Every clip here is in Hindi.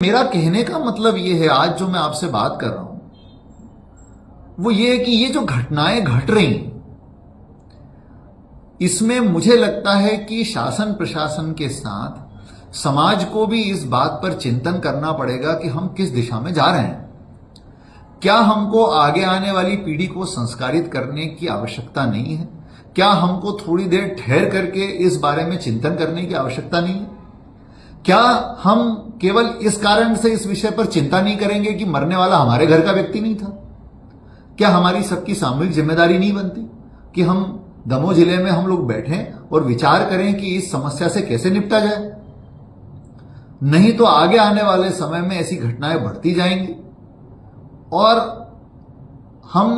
मेरा कहने का मतलब ये है, आज जो मैं आपसे बात कर रहा हूं वो ये है कि ये जो घटनाएं घट रही हैं, इसमें मुझे लगता है कि शासन प्रशासन के साथ समाज को भी इस बात पर चिंतन करना पड़ेगा कि हम किस दिशा में जा रहे हैं। क्या हमको आगे आने वाली पीढ़ी को संस्कारित करने की आवश्यकता नहीं है? क्या हमको थोड़ी देर ठहर करके इस बारे में चिंतन करने की आवश्यकता नहीं है? क्या हम केवल इस कारण से इस विषय पर चिंता नहीं करेंगे कि मरने वाला हमारे घर का व्यक्ति नहीं था? क्या हमारी सबकी सामूहिक जिम्मेदारी नहीं बनती कि हम दमोह जिले में हम लोग बैठें और विचार करें कि इस समस्या से कैसे निपटा जाए? नहीं तो आगे आने वाले समय में ऐसी घटनाएं बढ़ती जाएंगी और हम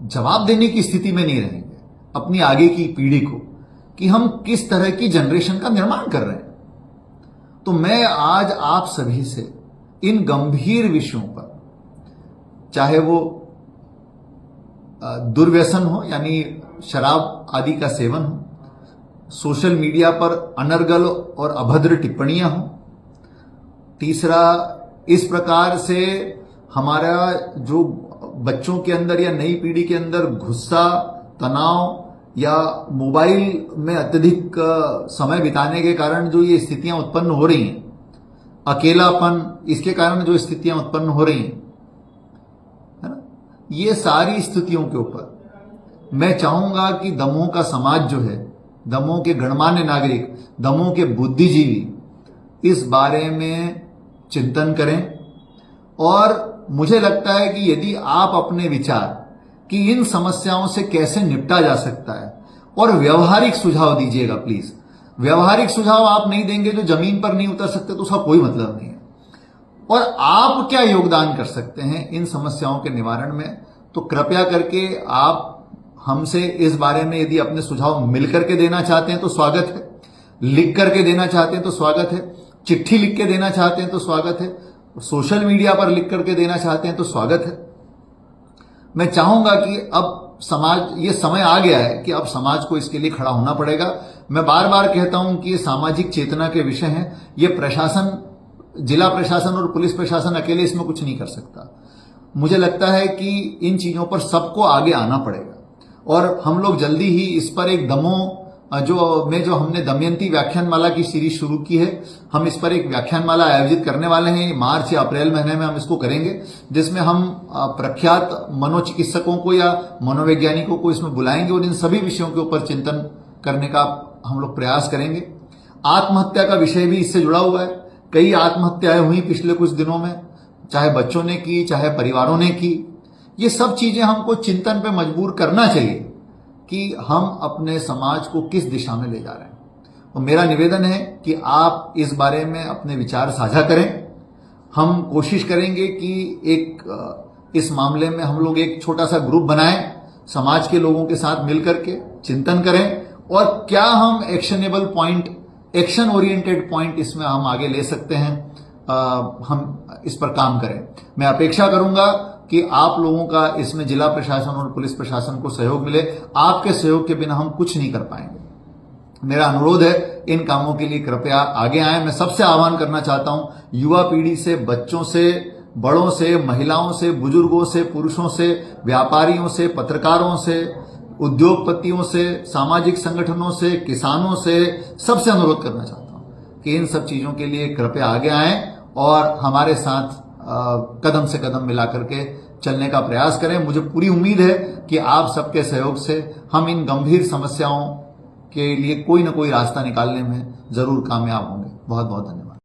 जवाब देने की स्थिति में नहीं रहेंगे अपनी आगे की पीढ़ी को कि हम किस तरह की जनरेशन का निर्माण कर रहे हैं। तो मैं आज आप सभी से इन गंभीर विषयों पर, चाहे वो दुर्व्यसन हो यानी शराब आदि का सेवन हो, सोशल मीडिया पर अनर्गल और अभद्र टिप्पणियां हो, तीसरा इस प्रकार से हमारा जो बच्चों के अंदर या नई पीढ़ी के अंदर गुस्सा, तनाव या मोबाइल में अत्यधिक समय बिताने के कारण जो ये स्थितियां उत्पन्न हो रही हैं, अकेलापन, इसके कारण जो स्थितियां उत्पन्न हो रही हैं, है ना, ये सारी स्थितियों के ऊपर मैं चाहूंगा कि दमोह का समाज जो है, दमोह के गणमान्य नागरिक, दमोह के बुद्धिजीवी इस बारे में चिंतन करें। और मुझे लगता है कि यदि आप अपने विचार कि इन समस्याओं से कैसे निपटा जा सकता है और व्यवहारिक सुझाव दीजिएगा प्लीज। व्यवहारिक सुझाव आप नहीं देंगे, जो जमीन पर नहीं उतर सकते, तो उसका कोई मतलब नहीं है। और आप क्या योगदान कर सकते हैं इन समस्याओं के निवारण में, तो कृपया करके आप हमसे इस बारे में यदि अपने सुझाव मिल करके देना चाहते हैं तो स्वागत है, लिख करके देना चाहते हैं तो स्वागत है, चिट्ठी लिख के देना चाहते हैं तो स्वागत है, सोशल मीडिया पर लिख करके देना चाहते हैं तो स्वागत है। मैं चाहूंगा कि अब समाज, ये समय आ गया है कि अब समाज को इसके लिए खड़ा होना पड़ेगा। मैं बार बार कहता हूं कि ये सामाजिक चेतना के विषय हैं। ये प्रशासन, जिला प्रशासन और पुलिस प्रशासन अकेले इसमें कुछ नहीं कर सकता। मुझे लगता है कि इन चीजों पर सबको आगे आना पड़ेगा और हम लोग जल्दी ही इस पर एक दमोह जो हमने दमयंती व्याख्यानमाला की सीरीज शुरू की है, हम इस पर एक व्याख्यानमाला आयोजित करने वाले हैं। मार्च या अप्रैल महीने में हम इसको करेंगे, जिसमें हम प्रख्यात मनोचिकित्सकों को या मनोवैज्ञानिकों को इसमें बुलाएंगे और इन सभी विषयों के ऊपर चिंतन करने का हम लोग प्रयास करेंगे। आत्महत्या का विषय भी इससे जुड़ा हुआ है। कई आत्महत्याएं हुई पिछले कुछ दिनों में, चाहे बच्चों ने की, चाहे परिवारों ने की। ये सब चीजें हमको चिंतन पे मजबूर करना चाहिए कि हम अपने समाज को किस दिशा में ले जा रहे हैं। और मेरा निवेदन है कि आप इस बारे में अपने विचार साझा करें। हम कोशिश करेंगे कि इस मामले में हम लोग एक छोटा सा ग्रुप बनाएं, समाज के लोगों के साथ मिलकर के चिंतन करें और क्या हम actionable point, action oriented point इसमें हम आगे ले सकते हैं, हम इस पर काम करें। मैं अपेक्षा करूंगा कि आप लोगों का इसमें जिला प्रशासन और पुलिस प्रशासन को सहयोग मिले। आपके सहयोग के बिना हम कुछ नहीं कर पाएंगे। मेरा अनुरोध है, इन कामों के लिए कृपया आगे आएं। मैं सबसे आह्वान करना चाहता हूं, युवा पीढ़ी से, बच्चों से, बड़ों से, महिलाओं से, बुजुर्गों से, पुरुषों से, व्यापारियों से, पत्रकारों से, उद्योगपतियों से, सामाजिक संगठनों से, किसानों से, सबसे अनुरोध करना चाहता हूं कि इन सब चीजों के लिए कृपया आगे आएं और हमारे साथ कदम से कदम मिला करके चलने का प्रयास करें। मुझे पूरी उम्मीद है कि आप सबके सहयोग से हम इन गंभीर समस्याओं के लिए कोई ना कोई रास्ता निकालने में जरूर कामयाब होंगे। बहुत बहुत धन्यवाद।